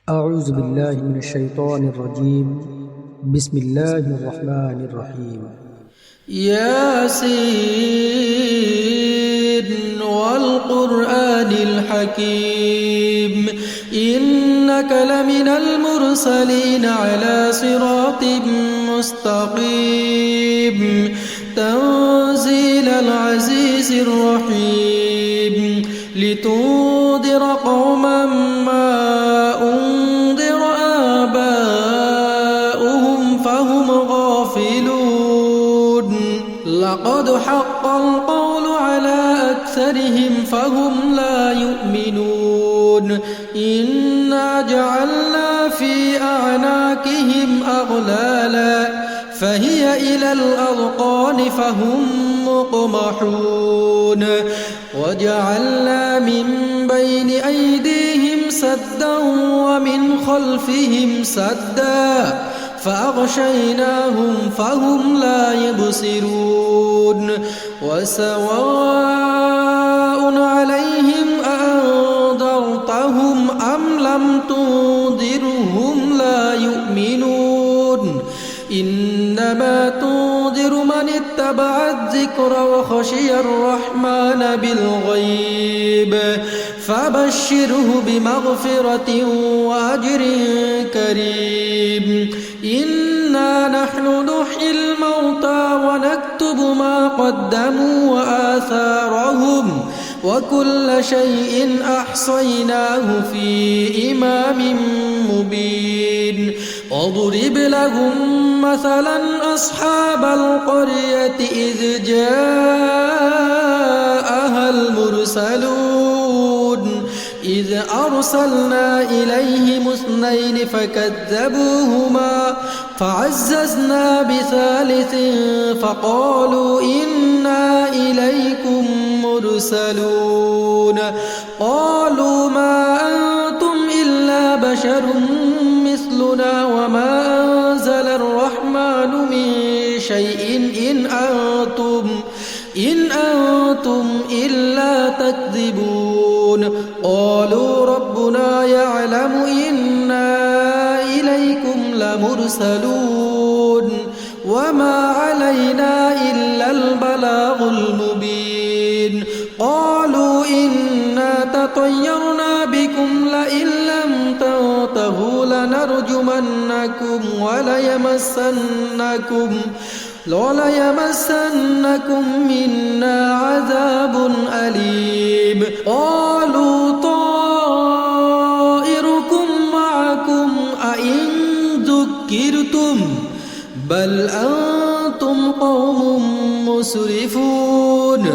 أعوذ بالله من الشيطان الرجيم. بسم الله الرحمن الرحيم. ياسين والقرآن الحكيم إنك لمن المرسلين على صراط مستقيم تنزيل العزيز الرحيم لتنذر قوما ما أنذر آباؤهم فهم غافلون لقد حق القول على أكثرهم فهم لا يؤمنون إنا جعلنا في أعناقهم أغلالا فهي إلى الأذقان فهم مقمحون وجعلنا من بين أيديهم سدا ومن خلفهم سدا فأغشيناهم فهم لا يبصرون وسواء عليهم أأنذرتهم أم لم تنذرهم لا يؤمنون إنما تنذر من اتبع الذكر وخشي الرحمن بالغيب فبشره بمغفرة وأجر كريم إنا نحن نحيي الموتى ونكتب ما قدموا وآثارهم وكل شيء أحصيناه في إمام مبين واضرب لهم مثلا أصحاب القرية إذ جاءها المرسلون إذ أرسلنا إليهم اثنين فكذبوهما فعززنا بثالث فقالوا إنا إليكم مرسلون قالوا ما أنتم إلا بشر مثلنا وما أنزل الرحمن من شيء إن أنتم إلا تكذبون قالوا ربنا يعلم إنا إليكم لمرسلون وما علينا إلا البلاغ المبين قالوا إنا تطيرنا بكم لئن لم تنتهوا لنرجمنكم وليمسنكم منا عذاب أليم قالوا طائركم معكم أئن ذكرتم بل أنتم قوم مسرفون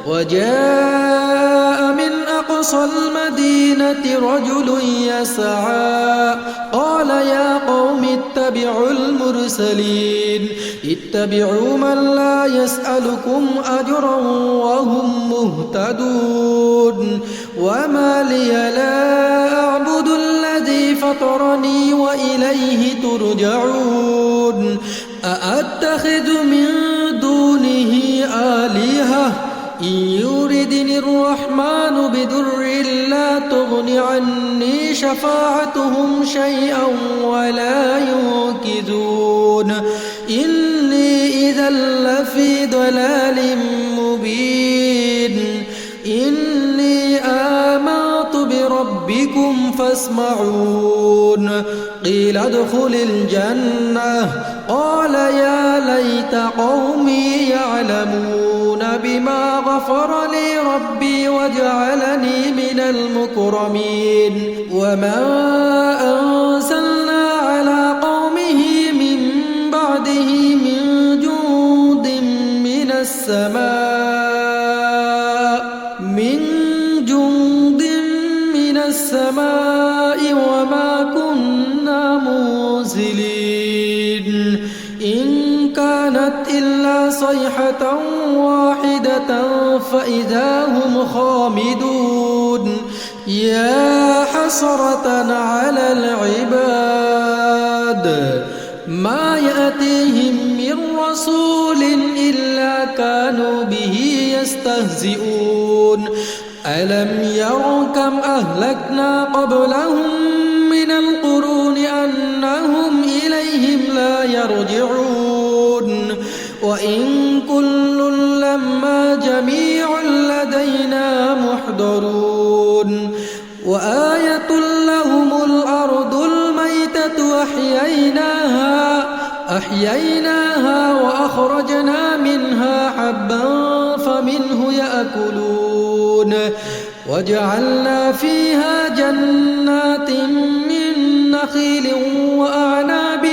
وجاء من أقصى المدينة رجل يسعى قال يا قوم اتبعوا المرسلين اتبعوا من لا يسألكم أجرا وهم مهتدون وما لي لا أعبد الذي فطرني وإليه ترجعون أأتخذ من دونه آلهة إن يردني الرحمن بضر لا تغن عني شفاعتهم شيئا ولا ينقذون إني إذا لفي ضلال مبين إني آمنت بربكم فاسمعون قيل ادخل الجنة قال يا ليت قومي يعلمون بما غفر لي ربي وجعلني من المكرمين وما أنزلنا على قومه من بعده من جند من السماء وما كنا منزلين إن كانت إلا صيحة واحدة فإذا هم خامدون يا حسرة على العباد ما يأتيهم من رسول إلا كانوا به يستهزئون ألم يروا كم أهلكنا قبلهم من القرون أحييناها وأخرجنا منها حبا فمنه يأكلون وجعلنا فيها جنات من نخيل وأعناب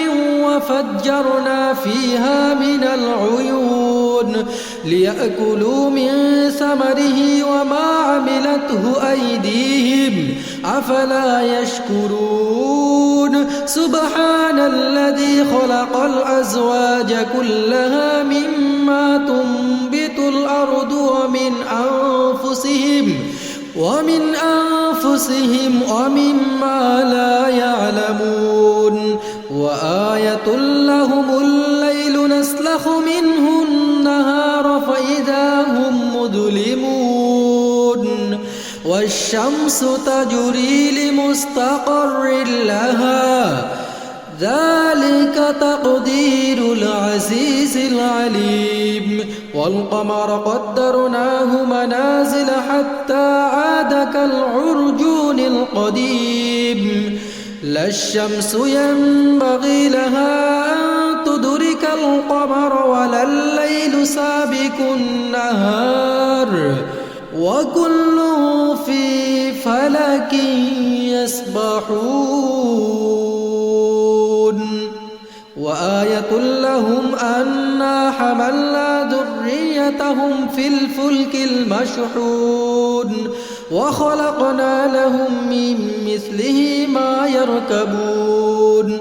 وفجرنا فيها من العيون ليأكلوا من ثمره وما عملته أيديهم أفلا يشكرون سبحان الذي خلق الأزواج كلها مما تنبت الأرض ومن أنفسهم ومما لا يعلمون وآية لهم الليل نسلخ منه النهار فإذا هم مظلمون والشمس تجري لمستقر لها ذلك تقدير العزيز العليم والقمر قدرناه منازل حتى عاد كالعرجون القديم لا الشمس ينبغي لها أن تدرك القمر ولا الليل سابق النهار وكل في فلك يسبحون وآية لهم أنا حملنا ذريتهم في الفلك المشحون وخلقنا لهم من مثله ما يركبون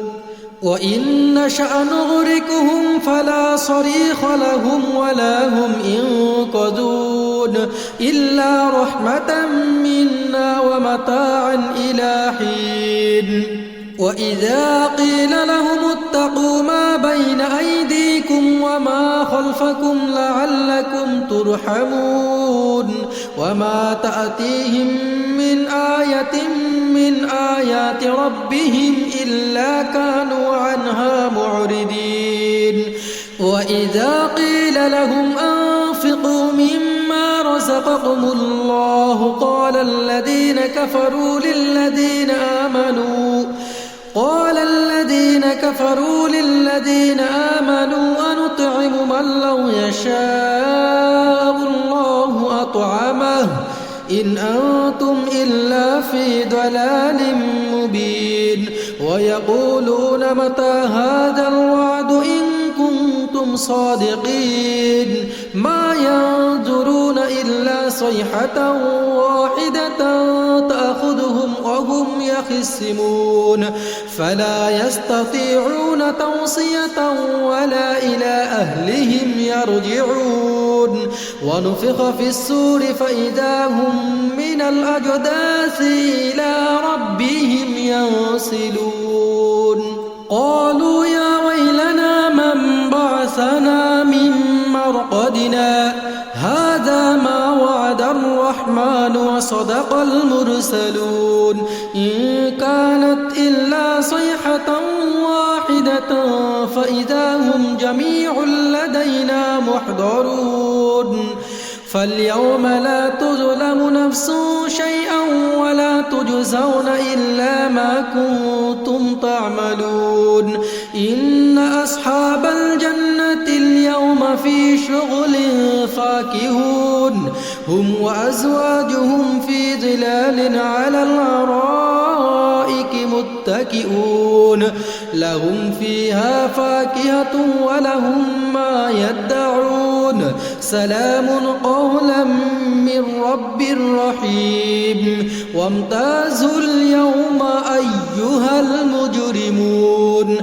وإن نشأ نغرقهم فلا صريخ لهم ولا هم ينقذون إلا رحمة منا ومتاعا إلى حين وإذا قيل لهم اتقوا ما بين أيديكم وما خلفكم لعلكم ترحمون وما تأتيهم من آية من آيات ربهم إلا كانوا عنها معرضين وإذا قيل لهم أنفقوا مما رزقكم الله قال الذين كفروا للذين آمنوا أنطعم من لو يشاء الله أطعمه إن أنتم إلا في ضلال مبين ويقولون متى هذا الوعد إن كنتم صادقين ما ينظرون إلا صيحة واحدة تأخذهم وهم يخصمون فلا يستطيعون توصية ولا إلى أهلهم يرجعون ونفخ في السور فإذا هم من الأجداث إلى ربهم ينسلون قالوا يا ويلنا من بعثنا من مرقدنا هذا ما وعد الرحمن وصدق المرسلون إن كانت إلا صيحة واحدة فإذا هم جميع لدينا محضرون فاليوم لا تظلم نفس شيئا ولا تجزون إلا ما كنتم تعملون إن أصحاب الجنة اليوم في شغل فاكهون هم وأزواجهم في ظلال على الأرائك متكئون لهم فيها فاكهة ولهم ما يدعون سلام قولا من رب رحيم وامتازوا اليوم أيها المجرمون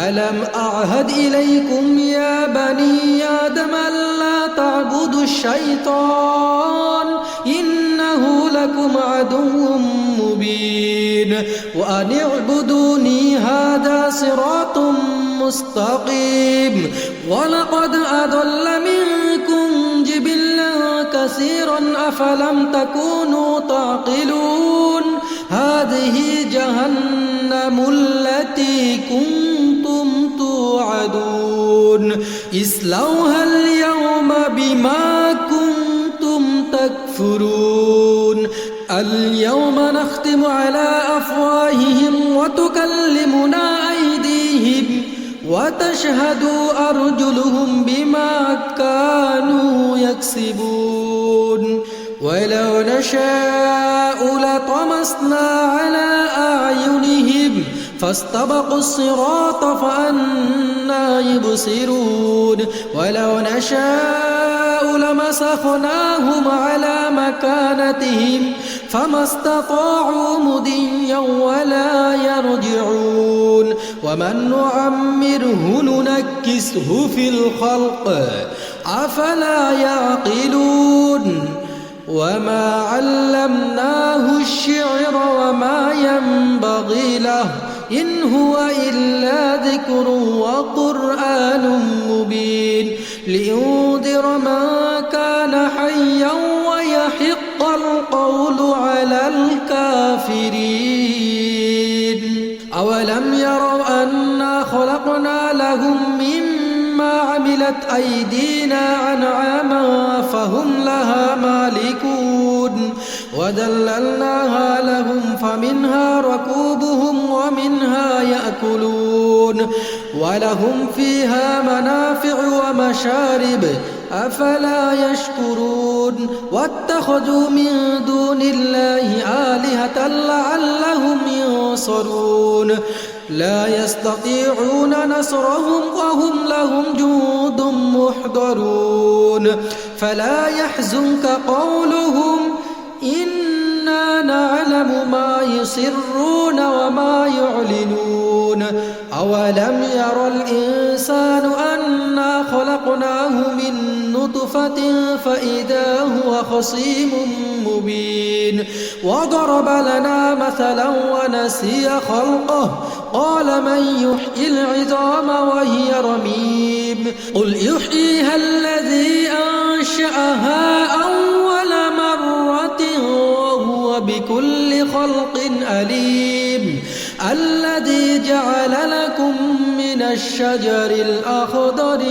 ألم أعهد إليكم يا بني آدم ألا تعبدوا الشيطان إنه لكم عدو مبين وأن اعبدوني هذا صراط مستقيم ولقد أضل منكم جبلا كثيرا أفلم تكونوا تعقلون هذه جهنم التي كنتم توعدون اصلوها اليوم بما كنتم تكفرون اليوم نختم على أفواههم وتكلمنا أيديهم وتشهد أرجلهم بما كانوا يكسبون ولو نشاء لطمسنا على أعينهم فاستبقوا الصراط فأنى يبصرون ولو نشاء لمسخناهم على مكانتهم فما استطاعوا مضيا ولا يرجعون ومن نعمره ننكسه في الخلق أفلا يعقلون وما علمناه الشعر وما ينبغي له إن هو إلا ذكر وقرآن مبين لينذر من كان حيا ويحق القول على الكافرين أولم يروا أنا خلقنا لهم مما عملت أيدينا أنعاما فهم لها مالكون وذللناها لهم فمنها ركوبهم ومنها يأكلون ولهم فيها منافع ومشارب أفلا يشكرون واتخذوا من دون الله آلهة لعلهم ينصرون لا يستطيعون نصرهم وهم لهم جند محضرون فلا يحزنك قولهم إنا نعلم ما يسرون وما يعلنون أولم ير الإنسان أنا خلقناه من نطفة فإذا هو خصيم مبين وضرب لنا مثلا ونسي خلقه قال من يحيي العظام وهي رميم قل يحييها الذي أنشأها أول مرة وهو بكل خلق أليم الذي جعل لكم من الشجر الأخضر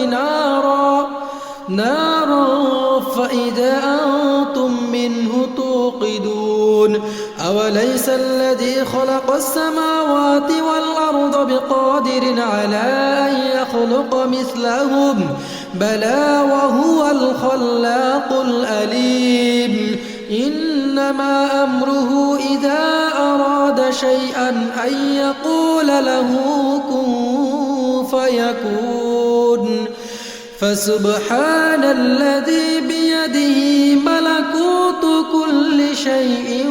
نارا فإذا أنتم منه توقدون أوليس الذي خلق السماوات والأرض بقادر على أن يخلق مثلهم بلى وهو الخلاق الأليم إنما أمره إذا أراد شيئا أن يقول له كن فيكون فسبحان الذي بيده ملكوت كل شيء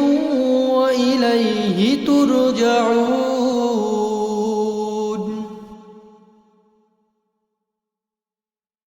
وإليه ترجعون